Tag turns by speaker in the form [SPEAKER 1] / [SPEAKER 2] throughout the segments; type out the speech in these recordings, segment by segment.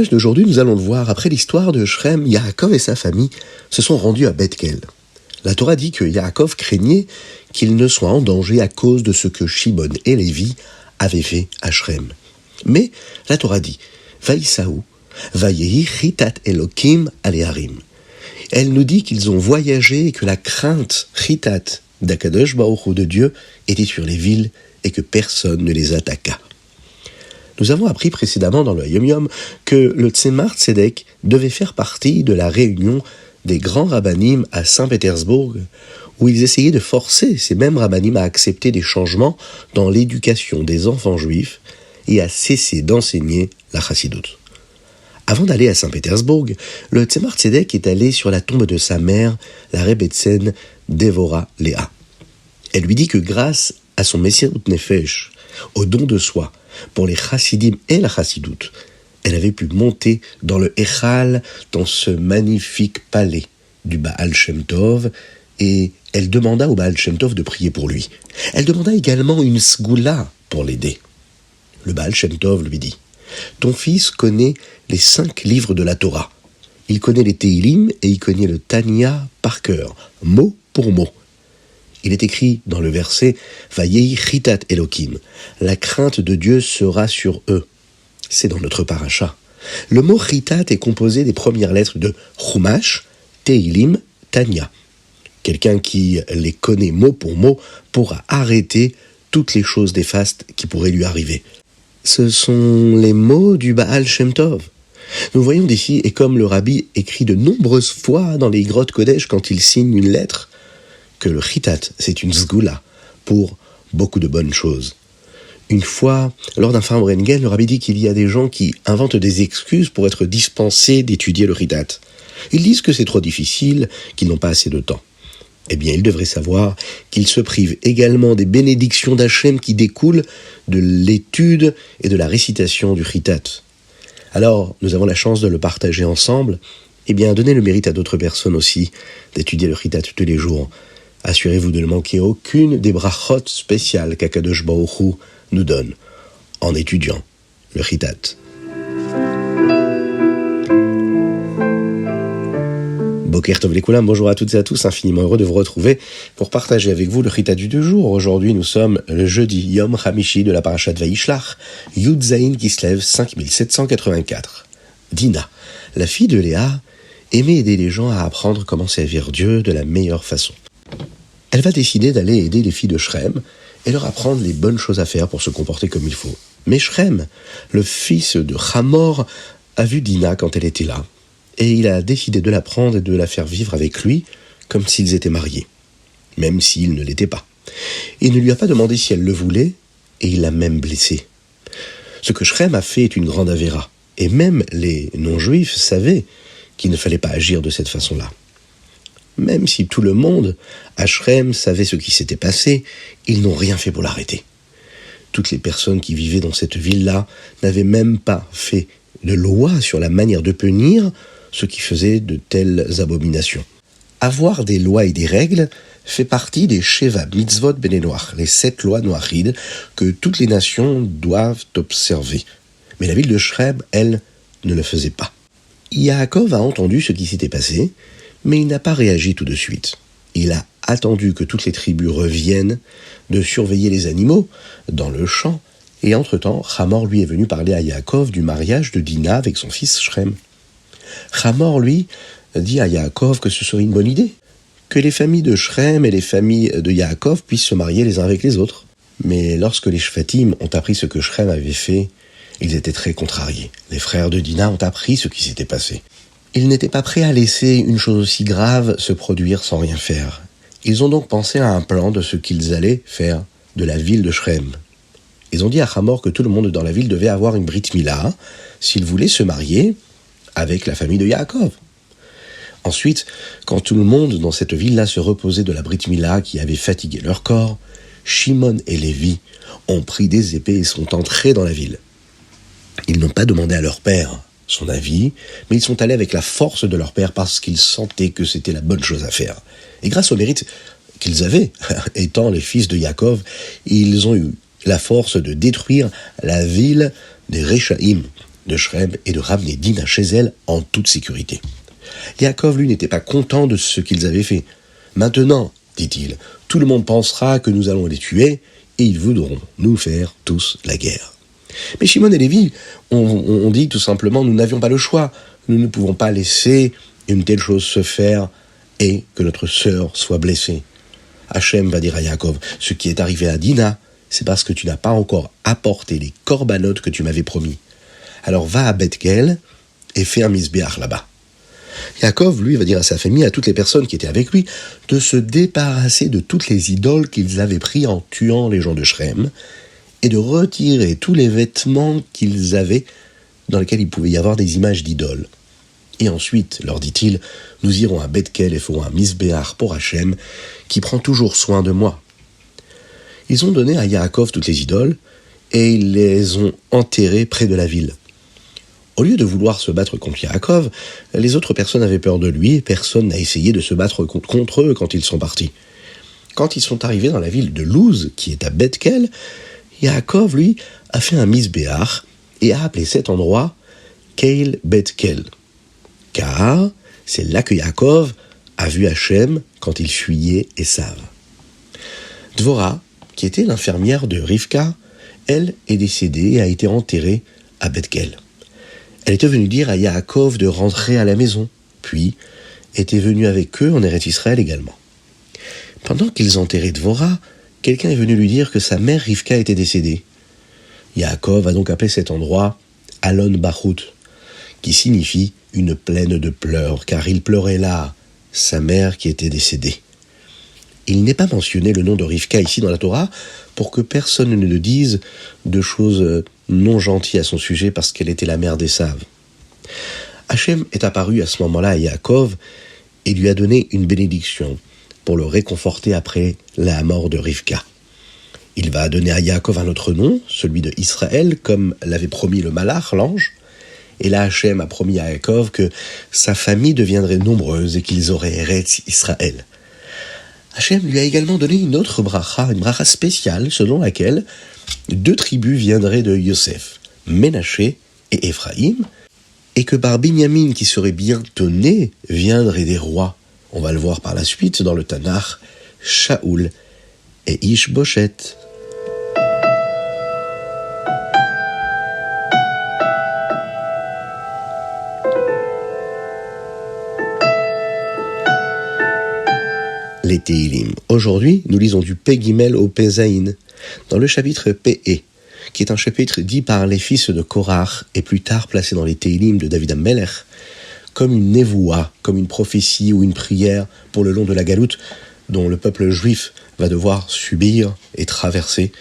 [SPEAKER 1] Chumash d'aujourd'hui, nous allons le voir, après l'histoire de Shrem, Yaakov et sa famille se sont rendus à Bethkel. La Torah dit que Yaakov craignait qu'il ne soit en danger à cause de ce que Shimon et Lévi avaient fait à Shrem. Mais la Torah dit Vaïsaou, Vayehi Chitat Elokim Aleharim. Elle nous dit qu'ils ont voyagé et que la crainte Chitat d'Akadosh Baruch Hu de Dieu était sur les villes et que personne ne les attaqua. Nous avons appris précédemment dans le Yom Yom que le Tzemar Tzedek devait faire partie de la réunion des grands rabbanim à Saint-Pétersbourg, où ils essayaient de forcer ces mêmes rabbanim à accepter des changements dans l'éducation des enfants juifs et à cesser d'enseigner la chassidoute. Avant d'aller à Saint-Pétersbourg, le Tzemar Tzedek est allé sur la tombe de sa mère, la Rebbetzin Devora Léa. Elle lui dit que grâce à son Messirut Nefesh, au don de soi, pour les chassidim et la chassidoute, elle avait pu monter dans le Echal, dans ce magnifique palais du Baal Shem Tov, et elle demanda au Baal Shem Tov de prier pour lui. Elle demanda également une sgoula pour l'aider. Le Baal Shem Tov lui dit « Ton fils connaît les 5 livres de la Torah. Il connaît les Tehilim et il connaît le Tanya par cœur, mot pour mot. Il est écrit dans le verset « Vayehi Chitat Elokim » « La crainte de Dieu sera sur eux ». C'est dans notre paracha. Le mot Chitat est composé des premières lettres de Chumash, Tehilim, Tanya. Quelqu'un qui les connaît mot pour mot pourra arrêter toutes les choses néfastes qui pourraient lui arriver. Ce sont les mots du Baal Shem Tov. Nous voyons d'ici, et comme le rabbi écrit de nombreuses fois dans les grottes Kodesh quand il signe une lettre, que le Chitat, c'est une sgoula pour beaucoup de bonnes choses. Une fois, lors d'un Farbrengen, le rabbi dit qu'il y a des gens qui inventent des excuses pour être dispensés d'étudier le Chitat. Ils disent que c'est trop difficile, qu'ils n'ont pas assez de temps. Eh bien, ils devraient savoir qu'ils se privent également des bénédictions d'Hachem qui découlent de l'étude et de la récitation du Chitat. Alors, nous avons la chance de le partager ensemble. Eh bien, donnez le mérite à d'autres personnes aussi d'étudier le Chitat tous les jours. Assurez-vous de ne manquer aucune des brachot spéciales qu'Akadosh Baruch Hu nous donne en étudiant le Chitat. Boker Tov Lekulam, bonjour à toutes et à tous, infiniment heureux de vous retrouver pour partager avec vous le Chitat du 2 jours. Aujourd'hui, nous sommes le jeudi Yom Hamishi de la parashat Vayishlach, Yud Zayin Kislev 5784. Dina, la fille de Léa, aimait aider les gens à apprendre comment servir Dieu de la meilleure façon. Elle va décider d'aller aider les filles de Shrem et leur apprendre les bonnes choses à faire pour se comporter comme il faut. Mais Shrem, le fils de Hamor, a vu Dina quand elle était là, et il a décidé de la prendre et de la faire vivre avec lui comme s'ils étaient mariés, même s'ils ne l'étaient pas. Il ne lui a pas demandé si elle le voulait, et il l'a même blessée. Ce que Shrem a fait est une grande avéra, et même les non-juifs savaient qu'il ne fallait pas agir de cette façon-là. Même si tout le monde, à Shrem, savait ce qui s'était passé, ils n'ont rien fait pour l'arrêter. Toutes les personnes qui vivaient dans cette ville-là n'avaient même pas fait de loi sur la manière de punir ceux qui faisaient de telles abominations. Avoir des lois et des règles fait partie des Sheva Mitzvot Benenoach, les 7 lois noachides que toutes les nations doivent observer. Mais la ville de Shrem, elle, ne le faisait pas. Yaakov a entendu ce qui s'était passé, mais il n'a pas réagi tout de suite. Il a attendu que toutes les tribus reviennent de surveiller les animaux dans le champ, et entre-temps, Hamor lui est venu parler à Yaakov du mariage de Dina avec son fils Shrem. Hamor, lui, dit à Yaakov que ce serait une bonne idée, que les familles de Shrem et les familles de Yaakov puissent se marier les uns avec les autres. Mais lorsque les Shvatim ont appris ce que Shrem avait fait, ils étaient très contrariés. Les frères de Dina ont appris ce qui s'était passé. Ils n'étaient pas prêts à laisser une chose aussi grave se produire sans rien faire. Ils ont donc pensé à un plan de ce qu'ils allaient faire de la ville de Shrem. Ils ont dit à Hamor que tout le monde dans la ville devait avoir une Brit Mila s'il voulait se marier avec la famille de Yaakov. Ensuite, quand tout le monde dans cette ville-là se reposait de la Brit Mila qui avait fatigué leur corps, Shimon et Lévi ont pris des épées et sont entrés dans la ville. Ils n'ont pas demandé à leur père son avis, mais ils sont allés avec la force de leur père parce qu'ils sentaient que c'était la bonne chose à faire. Et grâce au mérite qu'ils avaient, étant les fils de Yaakov, ils ont eu la force de détruire la ville des Réchaïm, de Shrem et de ramener Dina chez elle en toute sécurité. Yaakov, lui, n'était pas content de ce qu'ils avaient fait. Maintenant, dit-il, tout le monde pensera que nous allons les tuer et ils voudront nous faire tous la guerre. Mais Shimon et Lévi ont dit tout simplement, nous n'avions pas le choix. Nous ne pouvons pas laisser une telle chose se faire et que notre sœur soit blessée. Hachem va dire à Yaakov, ce qui est arrivé à Dina, c'est parce que tu n'as pas encore apporté les corbanotes que tu m'avais promis. Alors va à Beth-Kel et fais un misbéach là-bas. Yaakov, lui, va dire à sa famille, à toutes les personnes qui étaient avec lui, de se débarrasser de toutes les idoles qu'ils avaient pris en tuant les gens de Shrem, et de retirer tous les vêtements qu'ils avaient dans lesquels il pouvait y avoir des images d'idoles. Et ensuite, leur dit-il, nous irons à Beth-Kel et ferons un misbéach pour Hachem, qui prend toujours soin de moi. Ils ont donné à Yaakov toutes les idoles, et ils les ont enterrées près de la ville. Au lieu de vouloir se battre contre Yaakov, les autres personnes avaient peur de lui et personne n'a essayé de se battre contre eux quand ils sont partis. Quand ils sont arrivés dans la ville de Luz, qui est à Beth-Kel, Yaakov, lui, a fait un misbéach et a appelé cet endroit Keil Beth-Kel. Car c'est là que Yaakov a vu Hachem quand il fuyait Esav. Dvorah, qui était l'infirmière de Rivka, elle est décédée et a été enterrée à Beth-Kel. Elle était venue dire à Yaakov de rentrer à la maison, puis était venue avec eux en Eretz Israël également. Pendant qu'ils enterraient Dvorah, quelqu'un est venu lui dire que sa mère Rivka était décédée. Yaakov a donc appelé cet endroit Alon Bachut, qui signifie une plaine de pleurs, car il pleurait là sa mère qui était décédée. Il n'est pas mentionné le nom de Rivka ici dans la Torah pour que personne ne le dise de choses non gentilles à son sujet parce qu'elle était la mère d'Esav. Hachem est apparu à ce moment-là à Yaakov et lui a donné une bénédiction pour le réconforter après la mort de Rivka. Il va donner à Yaakov un autre nom, celui de Israël, comme l'avait promis le Malach, l'ange. Et là, Hachem a promis à Yaakov que sa famille deviendrait nombreuse et qu'ils auraient Eretz Israël. Hachem lui a également donné une autre bracha, une bracha spéciale, selon laquelle 2 tribus viendraient de Yosef, Ménaché et Éphraïm, et que par Binyamin, qui serait bientôt né, viendraient des rois. On va le voir par la suite dans le Tanakh, Shaoul et Ishboshet. Les Tehilim. Aujourd'hui, nous lisons du Pé Gimel au Pé Zayin, dans le chapitre Pé, qui est un chapitre dit par les fils de Korach et plus tard placé dans les Tehilim de David HaMelech, comme une névoua, comme une prophétie ou une prière pour le long de la galoute dont le peuple juif va devoir subir et traverser.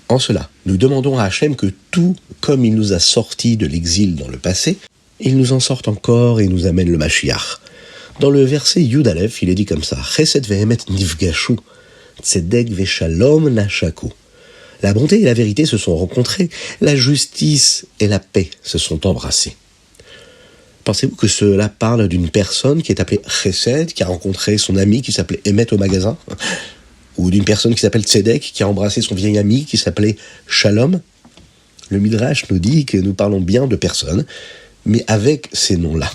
[SPEAKER 1] En cela, nous demandons à Hachem que tout comme il nous a sortis de l'exil dans le passé, il nous en sorte encore et nous amène le Mashiach. Dans le verset Yud Aleph, il est dit comme ça, Chesed ve'emet nifgashu, tzedek ve'shalom nashaku. La bonté et la vérité se sont rencontrées, la justice et la paix se sont embrassées. Pensez-vous que cela parle d'une personne qui est appelée Chesed, qui a rencontré son ami qui s'appelait Emet au magasin? Ou d'une personne qui s'appelle Tzedek, qui a embrassé son vieil ami qui s'appelait Shalom? Le Midrash nous dit que nous parlons bien de personnes, mais avec ces noms-là.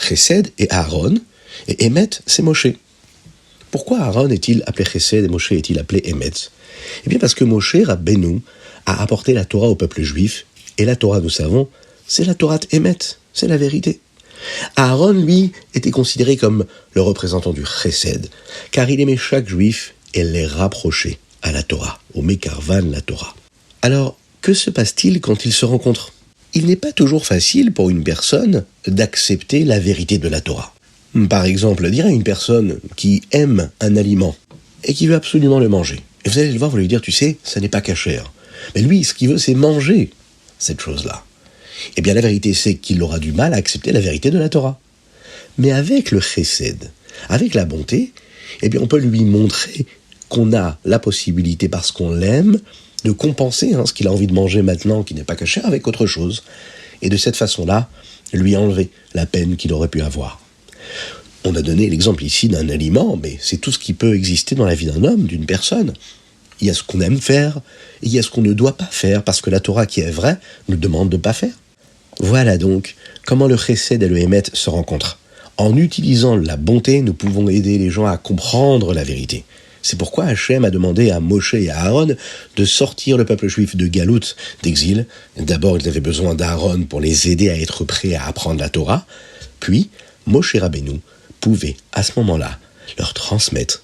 [SPEAKER 1] Chesed est Aaron, et Emet, c'est Moshe. Pourquoi Aaron est-il appelé Chesed et Moshe est-il appelé Emet? Eh bien parce que Moshe, Rabbeinu, a apporté la Torah au peuple juif, et la Torah, nous savons, c'est la Torah Emet, c'est la vérité. Aaron, lui, était considéré comme le représentant du Chesed, car il aimait chaque juif et les rapprochait à la Torah, au Mekarvan, la Torah. Alors, que se passe-t-il quand ils se rencontrent? Il n'est pas toujours facile pour une personne d'accepter la vérité de la Torah. Par exemple, dire à une personne qui aime un aliment et qui veut absolument le manger, et vous allez le voir, vous allez lui dire, tu sais, ça n'est pas cachère. Mais lui, ce qu'il veut, c'est manger cette chose-là. Eh bien, la vérité, c'est qu'il aura du mal à accepter la vérité de la Torah. Mais avec le chesed, avec la bonté, eh bien, on peut lui montrer qu'on a la possibilité, parce qu'on l'aime, de compenser ce qu'il a envie de manger maintenant, qui n'est pas caché, avec autre chose. Et de cette façon-là, lui enlever la peine qu'il aurait pu avoir. On a donné l'exemple ici d'un aliment, mais c'est tout ce qui peut exister dans la vie d'un homme, d'une personne. Il y a ce qu'on aime faire, et il y a ce qu'on ne doit pas faire, parce que la Torah qui est vraie nous demande de ne pas faire. Voilà donc comment le chesed et le émet se rencontrent. En utilisant la bonté, nous pouvons aider les gens à comprendre la vérité. C'est pourquoi Hachem a demandé à Moshe et à Aaron de sortir le peuple juif de Galout, d'exil. D'abord, ils avaient besoin d'Aaron pour les aider à être prêts à apprendre la Torah. Puis, Moshe Rabbeinu pouvait, à ce moment-là, leur transmettre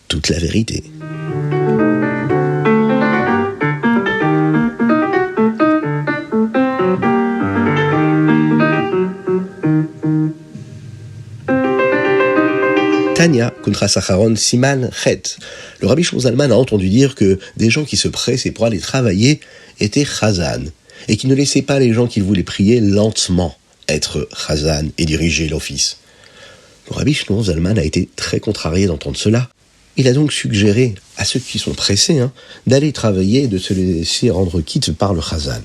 [SPEAKER 1] toute la vérité. Tanya, Kuntra Sacharon, Siman, Chet. Le Rabbi Shlomo Zalman a entendu dire que des gens qui se pressaient pour aller travailler étaient chazan, et qui ne laissaient pas les gens qu'ils voulaient prier lentement être chazan et diriger l'office. Le Rabbi Shlomo Zalman a été très contrarié d'entendre cela. Il a donc suggéré à ceux qui sont pressés d'aller travailler et de se laisser rendre quitte par le chazan.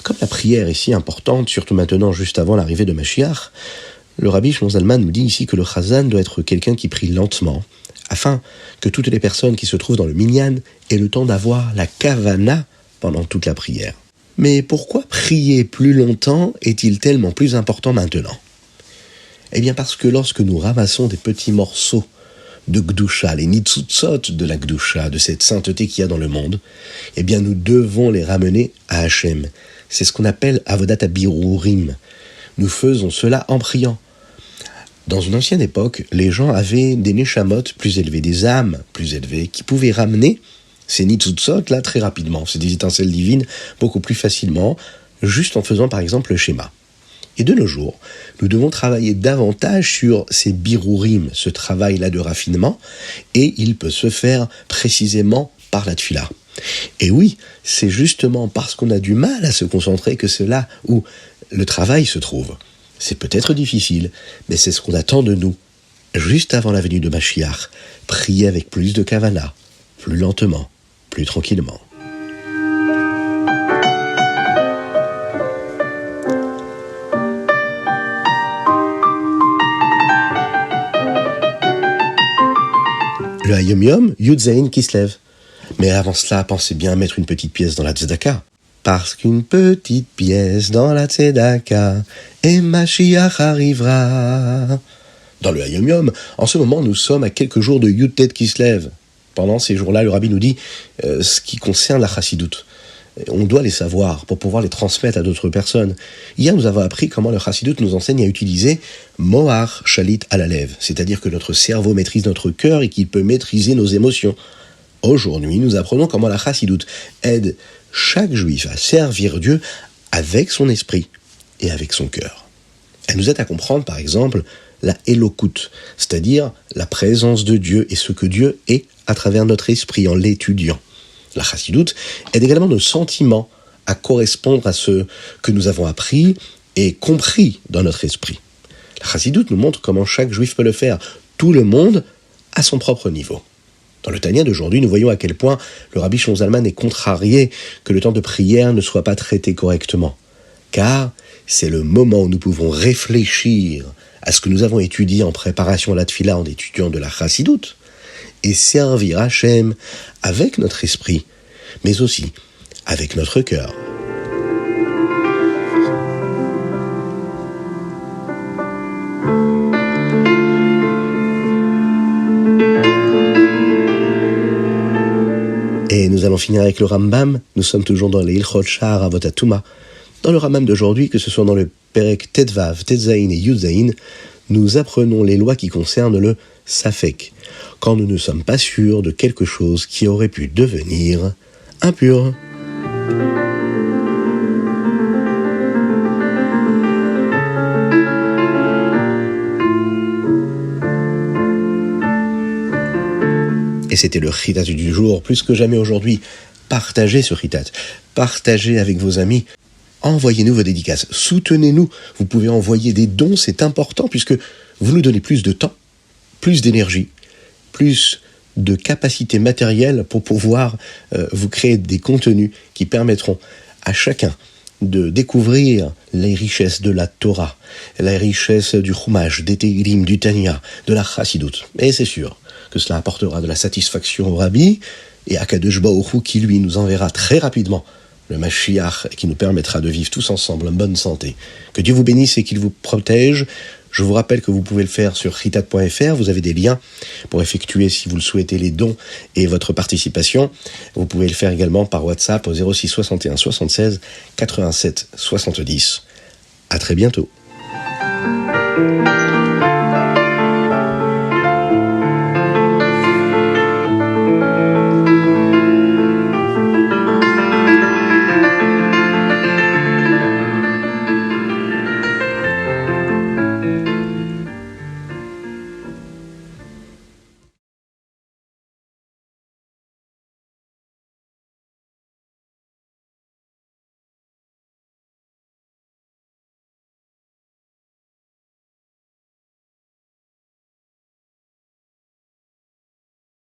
[SPEAKER 1] Comme la prière est si importante, surtout maintenant juste avant l'arrivée de Mashiach, le Rabbi Shlomo Zalman nous dit ici que le chazan doit être quelqu'un qui prie lentement, afin que toutes les personnes qui se trouvent dans le minyan aient le temps d'avoir la kavana pendant toute la prière. Mais pourquoi prier plus longtemps est-il tellement plus important maintenant ? Eh bien parce que lorsque nous ramassons des petits morceaux de Gdusha, les nitzutzot de la Gdusha, de cette sainteté qu'il y a dans le monde, eh bien nous devons les ramener à Hachem. C'est ce qu'on appelle avodat habirurim. Nous faisons cela en priant. Dans une ancienne époque, les gens avaient des neshamot plus élevés, des âmes plus élevées, qui pouvaient ramener ces nitzutzot là très rapidement, c'est des étincelles divines, beaucoup plus facilement, juste en faisant par exemple le schéma. Et de nos jours, nous devons travailler davantage sur ces birurim, ce travail-là de raffinement, et il peut se faire précisément par la tfila. Et oui, c'est justement parce qu'on a du mal à se concentrer que c'est là où le travail se trouve. C'est peut-être difficile, mais c'est ce qu'on attend de nous. Juste avant la venue de Mashiach, prier avec plus de kavana, plus lentement, plus tranquillement. Le Hayom Yom, Yud Zayin Kislev. Mais avant cela, pensez bien à mettre une petite pièce dans la tzedaka. Parce qu'une petite pièce dans la tzedaka, et Mashiach arrivera. Dans le Hayom Yom, en ce moment, nous sommes à quelques jours de Yud Tet Kislev. Pendant ces jours-là, le Rabbi nous dit ce qui concerne la chassidoute. On doit les savoir pour pouvoir les transmettre à d'autres personnes. Hier, nous avons appris comment le chassidoute nous enseigne à utiliser Mohar Shalit Alalev, c'est-à-dire que notre cerveau maîtrise notre cœur et qu'il peut maîtriser nos émotions. Aujourd'hui, nous apprenons comment la chassidoute aide chaque juif à servir Dieu avec son esprit et avec son cœur. Elle nous aide à comprendre, par exemple, la Elokut, c'est-à-dire la présence de Dieu et ce que Dieu est à travers notre esprit en l'étudiant. La chassidoute aide également nos sentiments à correspondre à ce que nous avons appris et compris dans notre esprit. La chassidoute nous montre comment chaque juif peut le faire, tout le monde à son propre niveau. Dans le Tanya d'aujourd'hui, nous voyons à quel point le Rabbi Shlomo Zalman est contrarié que le temps de prière ne soit pas traité correctement. Car c'est le moment où nous pouvons réfléchir à ce que nous avons étudié en préparation à la tfila en étudiant de la chassidoute et servir Hachem avec notre esprit, mais aussi avec notre cœur. Et nous allons finir avec le Rambam. Nous sommes toujours dans les Ilchot Sha'ar Avot HaTuma. Dans le Rambam d'aujourd'hui, que ce soit dans le Perek Tetvav, Tetzaïn et Yudzaïn, nous apprenons les lois qui concernent le Safek, quand nous ne sommes pas sûrs de quelque chose qui aurait pu devenir impur. Et c'était le chitat du jour, plus que jamais aujourd'hui. Partagez ce chitat, partagez avec vos amis, envoyez-nous vos dédicaces, soutenez-nous. Vous pouvez envoyer des dons, c'est important, puisque vous nous donnez plus de temps, plus d'énergie, plus de capacité matérielle pour pouvoir vous créer des contenus qui permettront à chacun de découvrir les richesses de la Torah, les richesses du Chumash, des Tehillim, du Tanya, de la Chassidut. Et c'est sûr que cela apportera de la satisfaction au Rabbi, et Akadosh Baruch Hu qui lui nous enverra très rapidement le Mashiach qui nous permettra de vivre tous ensemble en bonne santé. Que Dieu vous bénisse et qu'il vous protège. Je vous rappelle que vous pouvez le faire sur chitat.fr, vous avez des liens pour effectuer, si vous le souhaitez, les dons et votre participation. Vous pouvez le faire également par WhatsApp au 06 61 76 87 70. À très bientôt.